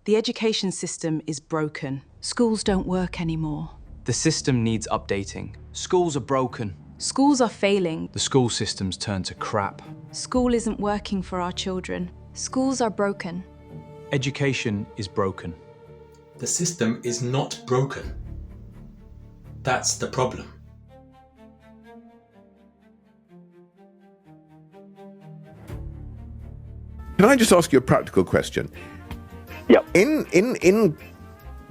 The education system is broken. Schools don't work anymore. The system needs updating. Schools are broken. Schools are failing. The school system's turned to crap. School isn't working for our children. Schools are broken. Education is broken. The system is not broken. That's the problem. Can I just ask you a practical question? Yep. In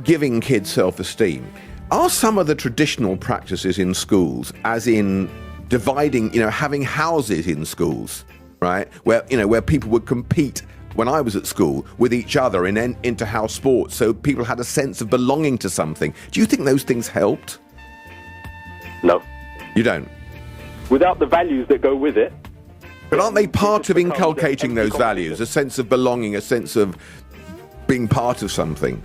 giving kids self-esteem, are some of the traditional practices in schools, as in dividing, having houses in schools, right, where people would compete when I was at school with each other in inter-house sports, so people had a sense of belonging to something. Do you think those things helped? No. You don't? Without the values that go with it. But aren't they part of inculcating those values? A sense of belonging, a sense of being part of something?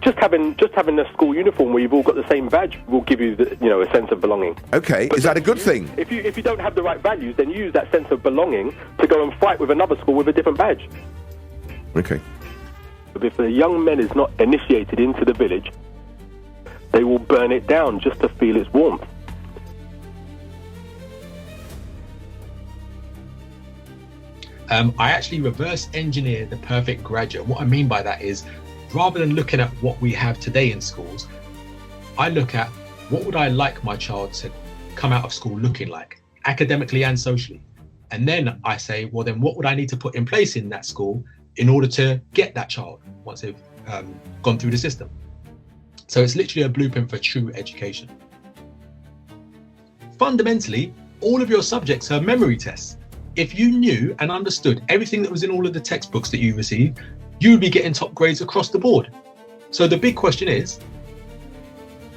Just having a school uniform where you've all got the same badge will give you a sense of belonging. Okay, is that a good thing? If you don't have the right values, then use that sense of belonging to go and fight with another school with a different badge. Okay. But if the young men is not initiated into the village, they will burn it down just to feel its warmth. I actually reverse engineer the perfect graduate. What I mean by that is, rather than looking at what we have today in schools, I look at what would I like my child to come out of school looking like, academically and socially. And then I say, well, then what would I need to put in place in that school in order to get that child once they've gone through the system? So it's literally a blueprint for true education. Fundamentally, all of your subjects are memory tests. If you knew and understood everything that was in all of the textbooks that you received, you would be getting top grades across the board. So the big question is,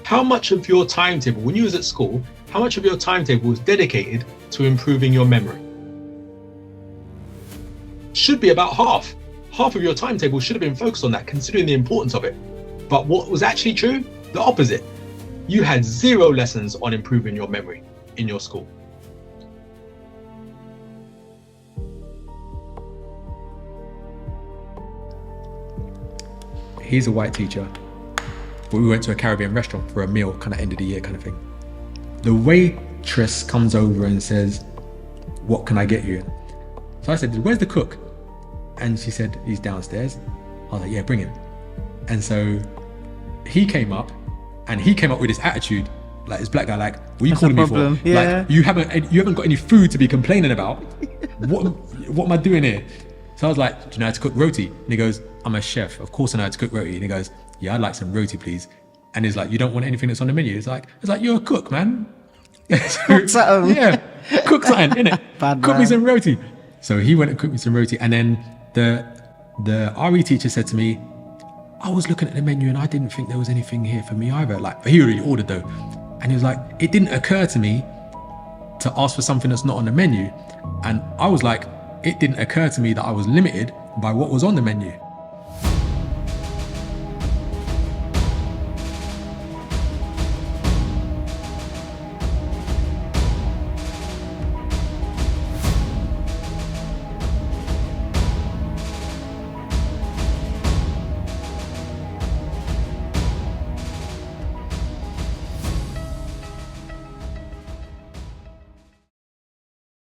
how much of your timetable, when you was at school, how much of your timetable was dedicated to improving your memory? Should be about half. Half of your timetable should have been focused on that, considering the importance of it. But what was actually true? The opposite. You had 0 lessons on improving your memory in your school. He's a white teacher, but we went to a Caribbean restaurant for a meal, kind of end of the year kind of thing. The waitress comes over and says, "What can I get you?" So I said, "Where's the cook?" And she said, "He's downstairs." I was like, "Yeah, bring him." And so he came up, and he came up with this attitude, like this black guy, like, "What are you calling me for? Yeah. Like, you haven't got any food to be complaining about. What am I doing here?" So I was like, "Do you know how to cook roti?" And he goes, "I'm a chef. Of course I know how to cook roti." And he goes, "Yeah, I'd like some roti, please." And he's like, "You don't want anything that's on the menu?" It's like, "You're a cook, man." Cook something. Yeah, cook something, innit? Bad Cook man. me some roti. So he went and cooked me some roti. And then the RE teacher said to me, "I was looking at the menu and I didn't think there was anything here for me either." Like, he already ordered though. And he was like, "It didn't occur to me to ask for something that's not on the menu." And I was like, "It didn't occur to me that I was limited by what was on the menu."